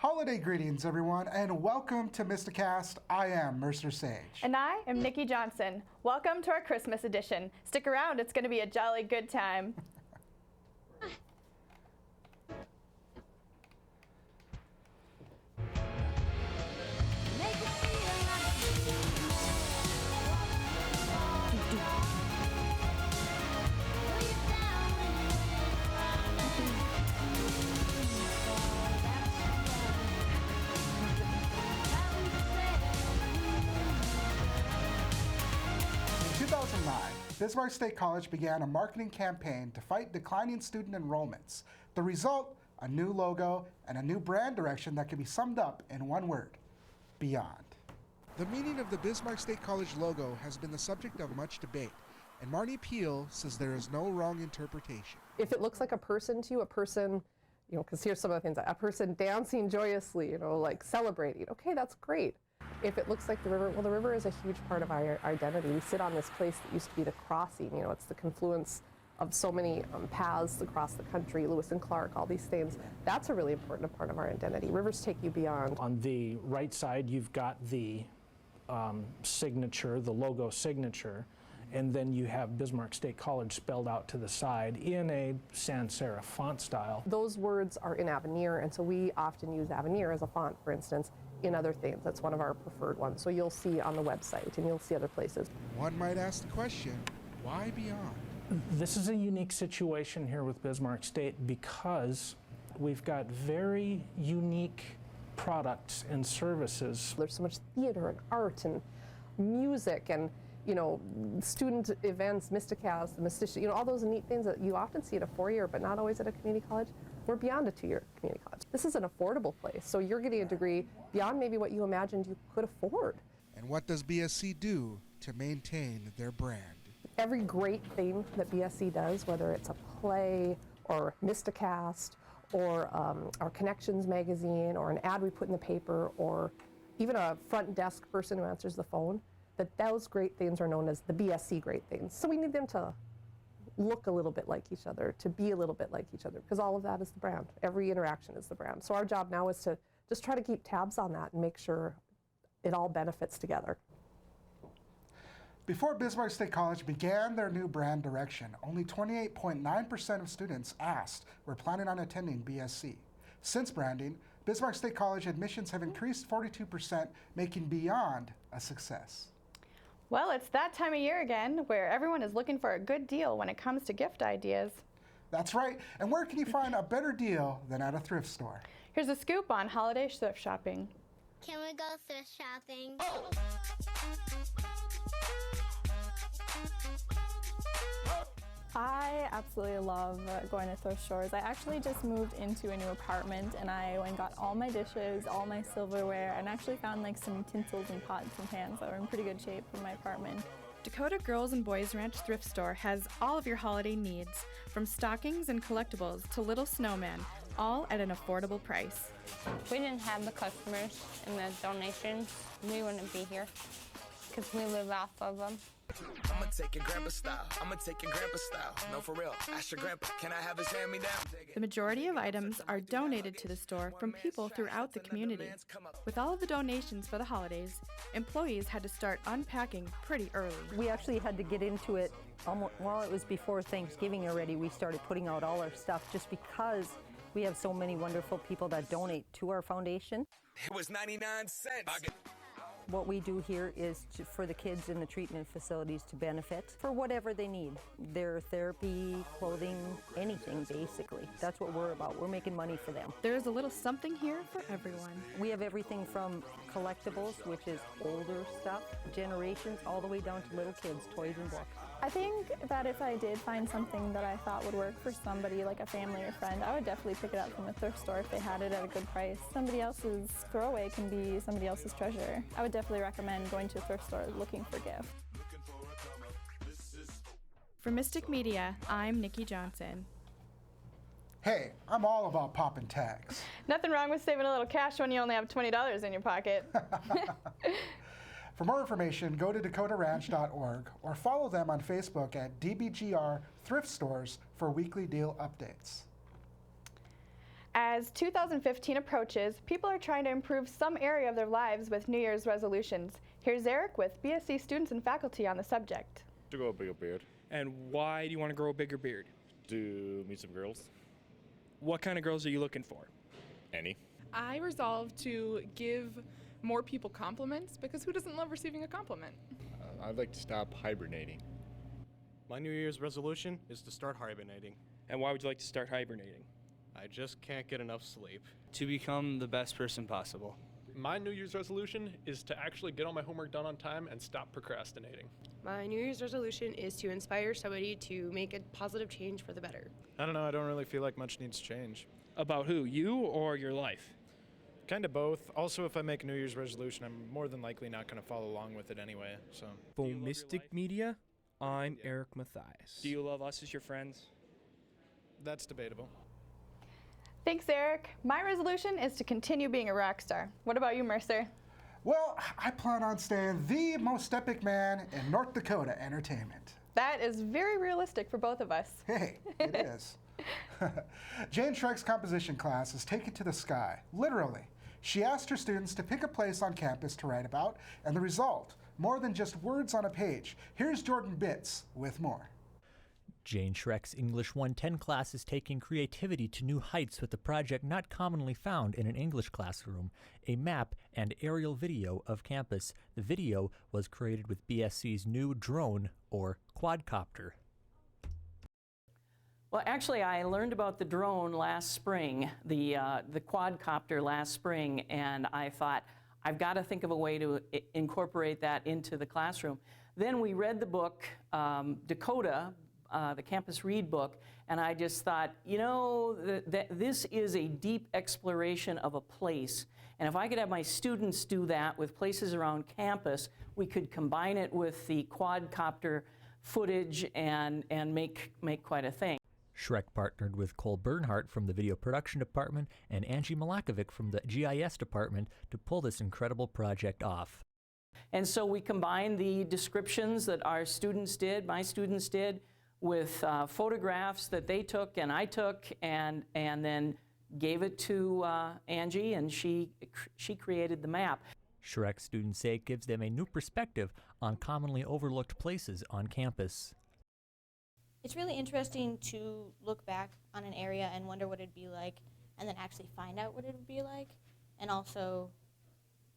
Holiday greetings, everyone, and welcome to MystiCast. I am Mercer Sage. And I am Nikki Johnson. Welcome to our Christmas edition. Stick around, it's going to be a jolly good time. In 2009, Bismarck State College began a marketing campaign to fight declining student enrollments. The result, a new logo and a new brand direction that can be summed up in one word: beyond. The meaning of the Bismarck State College logo has been the subject of much debate, and Marnie Peel says there is no wrong interpretation. If it looks like a person to you, a person, because here's some of the things, a person dancing joyously, like celebrating, okay, that's great. If it looks like the river, well, the river is a huge part of our identity. We sit on this place that used to be the crossing, it's the confluence of so many paths across the country, Lewis and Clark, all these things. That's a really important part of our identity. Rivers take you beyond. On the right side, you've got the signature, the logo signature, and then you have Bismarck State College spelled out to the side in a sans serif font style. Those words are in Avenir, and so we often use Avenir as a font, for instance, in other things. That's one of our preferred ones. So you'll see on the website, and you'll see other places. One might ask the question, why beyond? This is a unique situation here with Bismarck State because we've got very unique products and services. There's so much theater and art and music and student events, MystiCast, all those neat things that you often see at a four-year, but not always at a community college. We're beyond a two-year community college. This is an affordable place, so you're getting a degree beyond maybe what you imagined you could afford. And what does BSC do to maintain their brand? Every great thing that BSC does, whether it's a play or MystiCast or our Connections magazine or an ad we put in the paper or even a front desk person who answers the phone, that those great things are known as the BSC great things. So we need them to look a little bit like each other, to be a little bit like each other, because all of that is the brand. Every interaction is the brand. So our job now is to just try to keep tabs on that and make sure it all benefits together. Before Bismarck State College began their new brand direction, only 28.9% of students asked were planning on attending BSC. Since branding, Bismarck State College admissions have increased 42%, making Beyond a success. Well, it's that time of year again where everyone is looking for a good deal when it comes to gift ideas. That's right, and where can you find a better deal than at a thrift store? Here's a scoop on holiday thrift shopping. Can we go thrift shopping? I absolutely love going to thrift stores. I actually just moved into a new apartment and I went and got all my dishes, all my silverware, and actually found some tinsels and pots and pans that were in pretty good shape for my apartment. Dakota Girls and Boys Ranch Thrift Store has all of your holiday needs, from stockings and collectibles to little snowmen, all at an affordable price. If we didn't have the customers and the donations, we wouldn't be here because we live off of them. I'ma take your grandpa style. No, for real. Ask your grandpa, can I have his hand-me-down? The majority of items are donated to the store from people throughout the community. With all of the donations for the holidays, employees had to start unpacking pretty early. We actually had to get into it it was before Thanksgiving already. We started putting out all our stuff just because we have so many wonderful people that donate to our foundation. It was 99 cents. What we do here is for the kids in the treatment facilities to benefit for whatever they need. Their therapy, clothing, anything basically. That's what we're about. We're making money for them. There is a little something here for everyone. We have everything from collectibles, which is older stuff, generations, all the way down to little kids, toys and books. I think that if I did find something that I thought would work for somebody, like a family or friend, I would definitely pick it up from a thrift store if they had it at a good price. Somebody else's throwaway can be somebody else's treasure. I would definitely recommend going to a thrift store looking for gifts. For Mystic Media, I'm Nikki Johnson. Hey, I'm all about popping tags. Nothing wrong with saving a little cash when you only have $20 in your pocket. For more information, go to dakotaranch.org or follow them on Facebook at DBGR Thrift Stores for weekly deal updates. As 2015 approaches, people are trying to improve some area of their lives with New Year's resolutions. Here's Eric with BSC students and faculty on the subject. To grow a bigger beard. And why do you want to grow a bigger beard? To meet some girls. What kind of girls are you looking for? Any. I resolved to give more people compliments because who doesn't love receiving a compliment? I'd like to stop hibernating. My New Year's resolution is to start hibernating. And why would you like to start hibernating? I just can't get enough sleep. To become the best person possible. My New Year's resolution is to actually get all my homework done on time and stop procrastinating. My New Year's resolution is to inspire somebody to make a positive change for the better. I don't know, I don't really feel like much needs to change. About who, you or your life? Kind of both. Also, if I make a New Year's resolution, I'm more than likely not going to follow along with it anyway, so. For Mystic Media, I'm Eric Mathias. Do you love us as your friends? That's debatable. Thanks, Eric. My resolution is to continue being a rock star. What about you, Mercer? Well, I plan on staying the most epic man in North Dakota entertainment. That is very realistic for both of us. Hey, it is. Jane Schreck's composition class is taken to the sky, literally. She asked her students to pick a place on campus to write about, and the result, more than just words on a page. Here's Jordan Bitts with more. Jane Schreck's English 110 class is taking creativity to new heights with a project not commonly found in an English classroom, a map and aerial video of campus. The video was created with BSC's new drone, or quadcopter. Well, actually, I learned about the drone last spring, the quadcopter last spring, and I thought, I've got to think of a way to incorporate that into the classroom. Then we read the book, Dakota, the Campus Read book, and I just thought, you know, this is a deep exploration of a place, and if I could have my students do that with places around campus, we could combine it with the quadcopter footage and make quite a thing. Schreck partnered with Cole Bernhardt from the Video Production Department and Angie Malakovic from the GIS Department to pull this incredible project off. And so we combined the descriptions that our students did, my students did, with photographs that they took and I took, and then gave it to Angie, and she created the map. Schreck, students say, it gives them a new perspective on commonly overlooked places on campus. It's really interesting to look back on an area and wonder what it'd be like, and then actually find out what it would be like, and also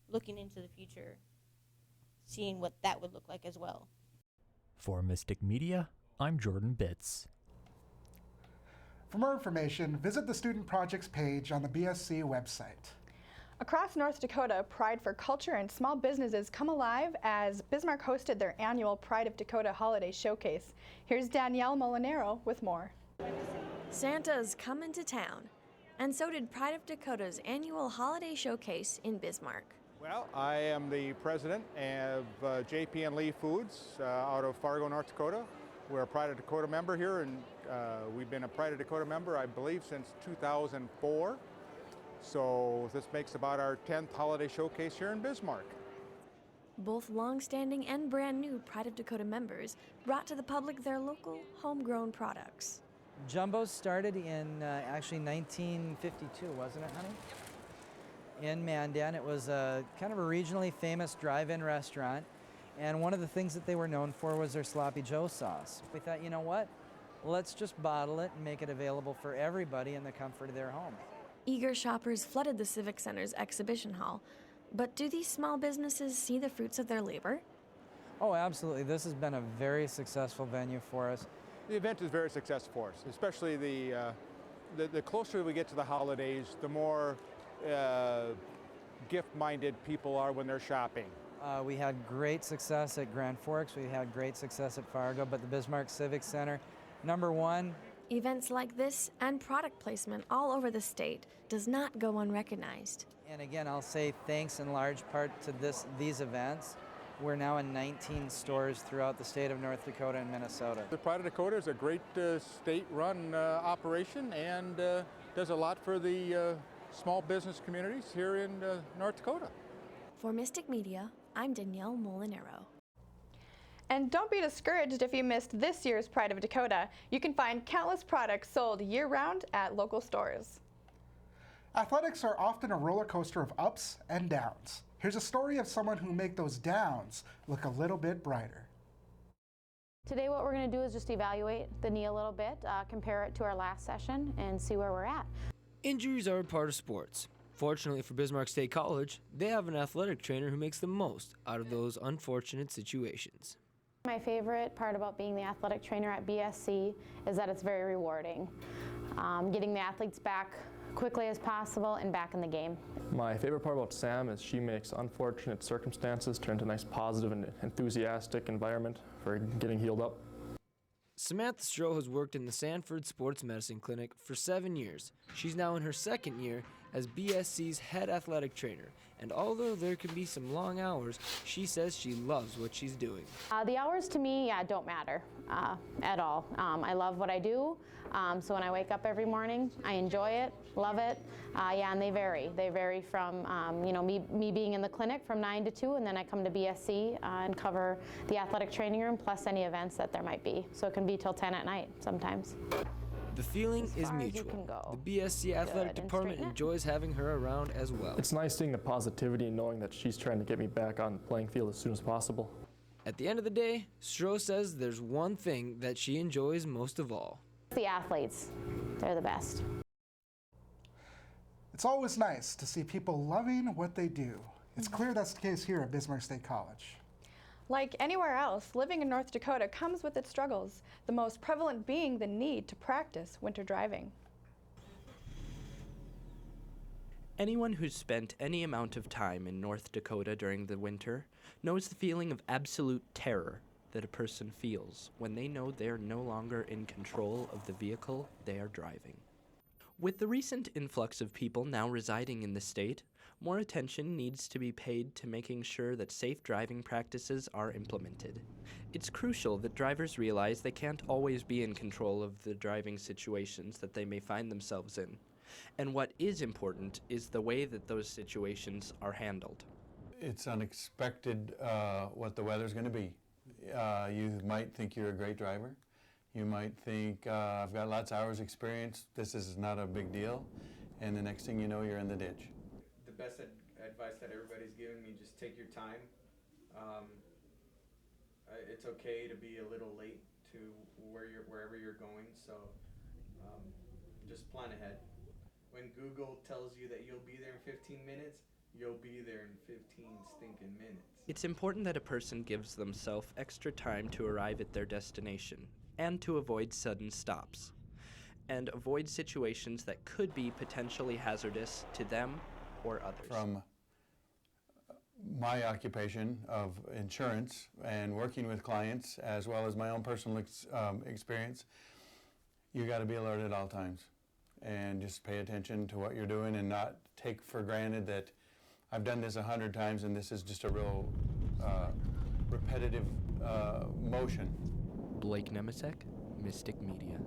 looking into the future, seeing what that would look like as well. For Mystic Media, I'm Jordan Bitts. For more information, visit the Student Projects page on the BSC website. Across North Dakota, pride for culture and small businesses come alive as Bismarck hosted their annual Pride of Dakota Holiday Showcase. Here's Danielle Molinaro with more. Santa's coming to town, and so did Pride of Dakota's annual holiday showcase in Bismarck. Well, I am the president of JP & Lee Foods out of Fargo, North Dakota. We're a Pride of Dakota member here, and we've been a Pride of Dakota member, I believe, since 2004. So this makes about our 10th holiday showcase here in Bismarck. Both long-standing and brand-new Pride of Dakota members brought to the public their local, homegrown products. Jumbo started in actually 1952, wasn't it, honey? In Mandan. It was a kind of a regionally famous drive-in restaurant, and one of the things that they were known for was their Sloppy Joe sauce. We thought, you know what? Let's just bottle it and make it available for everybody in the comfort of their home. Eager shoppers flooded the Civic Center's exhibition hall. But do these small businesses see the fruits of their labor? Oh, absolutely. This has been a very successful venue for us. The event is very successful for us, especially the closer we get to the holidays, the more gift-minded people are when they're shopping. We had great success at Grand Forks. We had great success at Fargo, but the Bismarck Civic Center, #1. Events like this and product placement all over the state does not go unrecognized. And again, I'll say thanks in large part to these events. We're now in 19 stores throughout the state of North Dakota and Minnesota. The Pride of Dakota is a great state-run operation and does a lot for the small business communities here in North Dakota. For Mystic Media, I'm Danielle Molinaro. And don't be discouraged if you missed this year's Pride of Dakota. You can find countless products sold year-round at local stores. Athletics are often a roller coaster of ups and downs. Here's a story of someone who made those downs look a little bit brighter. Today what we're going to do is just evaluate the knee a little bit, compare it to our last session, and see where we're at. Injuries are a part of sports. Fortunately for Bismarck State College, they have an athletic trainer who makes the most out of those unfortunate situations. My favorite part about being the athletic trainer at BSC is that it's very rewarding. Getting the athletes back quickly as possible and back in the game. My favorite part about Sam is she makes unfortunate circumstances turn into a nice positive and enthusiastic environment for getting healed up. Samantha Stroh has worked in the Sanford Sports Medicine Clinic for 7 years. She's now in her second year as BSC's head athletic trainer, and although there can be some long hours, she says she loves what she's doing. The hours to me, don't matter at all. I love what I do, so when I wake up every morning, I enjoy it, love it. And they vary. They vary from me being in the clinic from 9 to 2, and then I come to BSC and cover the athletic training room plus any events that there might be. So it can be till 10 at night sometimes. The feeling is mutual. The BSC athletic department enjoys having her around as well. It's nice seeing the positivity and knowing that she's trying to get me back on the playing field as soon as possible. At the end of the day, Stroh says there's one thing that she enjoys most of all. The athletes, they're the best. It's always nice to see people loving what they do. It's clear that's the case here at Bismarck State College. Like anywhere else, living in North Dakota comes with its struggles, the most prevalent being the need to practice winter driving. Anyone who's spent any amount of time in North Dakota during the winter knows the feeling of absolute terror that a person feels when they know they're no longer in control of the vehicle they are driving. With the recent influx of people now residing in the state, more attention needs to be paid to making sure that safe driving practices are implemented. It's crucial that drivers realize they can't always be in control of the driving situations that they may find themselves in. And what is important is the way that those situations are handled. It's unexpected what the weather's going to be. You might think you're a great driver. You might think, I've got lots of hours experience, this is not a big deal, and the next thing you know, you're in the ditch. The best advice that everybody's giving me, just take your time. It's okay to be a little late to wherever you're going, so just plan ahead. When Google tells you that you'll be there in 15 minutes, you'll be there in 15 stinking minutes. It's important that a person gives themselves extra time to arrive at their destination and to avoid sudden stops, and avoid situations that could be potentially hazardous to them or others. From my occupation of insurance and working with clients, as well as my own personal experience, you got to be alert at all times and just pay attention to what you're doing and not take for granted that I've done this 100 times and this is just a real repetitive motion. Blake Nemesek, Mystic Media.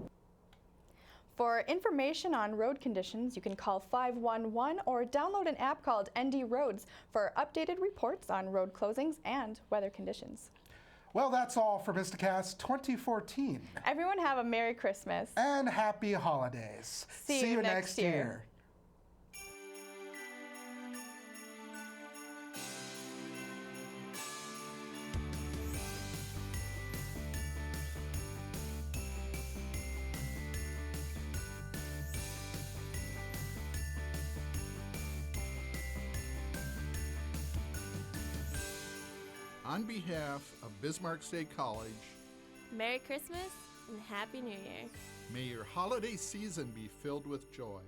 For information on road conditions, you can call 511 or download an app called ND Roads for updated reports on road closings and weather conditions. Well, that's all for MystiCast 2014. Everyone have a Merry Christmas. And Happy Holidays. See you next year. On behalf of Bismarck State College, Merry Christmas and Happy New Year. May your holiday season be filled with joy.